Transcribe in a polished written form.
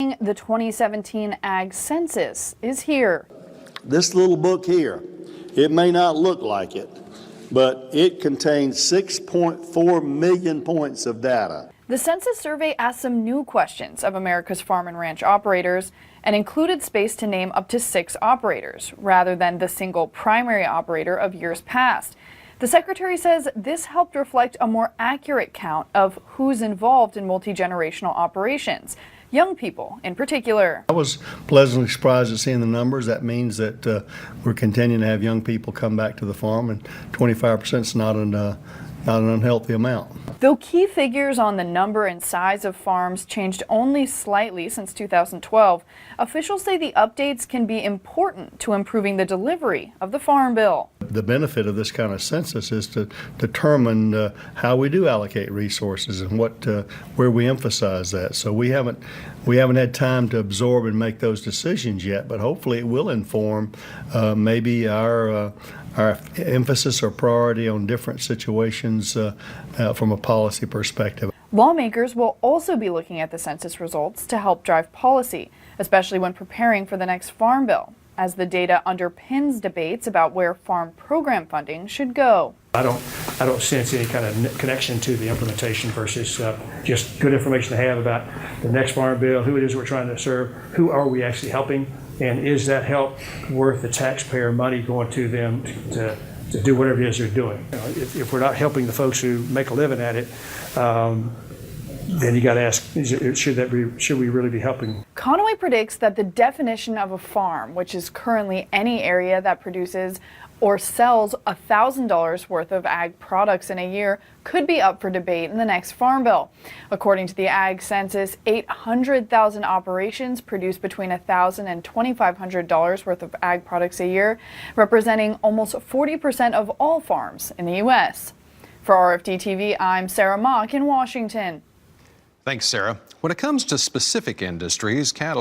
The 2017 Ag Census is here. This little book here, it may not look like it, but it contains 6.4 million points of data. The Census survey asked some new questions of America's farm and ranch operators and included space to name up to 6 operators, rather than the single primary operator of years past. The Secretary says this helped reflect a more accurate count of who's involved in multi-generational operations, young people in particular. I was pleasantly surprised at seeing the numbers. That means that we're continuing to have young people come back to the farm, and 25% is not an unhealthy amount. Though key figures on the number and size of farms changed only slightly since 2012, officials say the updates can be important to improving the delivery of the Farm Bill. The benefit of this kind of census is to determine how we do allocate resources and where we emphasize that. So we haven't had time to absorb and make those decisions yet, but hopefully it will inform maybe our emphasis or priority on different situations from a policy perspective. Lawmakers will also be looking at the census results to help drive policy, especially when preparing for the next Farm Bill, as the data underpins debates about where farm program funding should go. I don't sense any kind of connection to the implementation versus just good information to have about the next Farm Bill, who it is we're trying to serve, who are we actually helping, and is that help worth the taxpayer money going to them to do whatever it is they're doing. You know, if we're not helping the folks who make a living at it, then you got to ask, should we really be helping? Conway predicts that the definition of a farm, which is currently any area that produces or sells $1,000 worth of ag products in a year, could be up for debate in the next Farm Bill. According to the Ag Census, 800,000 operations produce between $1,000 and $2,500 worth of ag products a year, representing almost 40% of all farms in the U.S. For RFD-TV, I'm Sarah Mock in Washington. Thanks, Sarah. When it comes to specific industries, cattle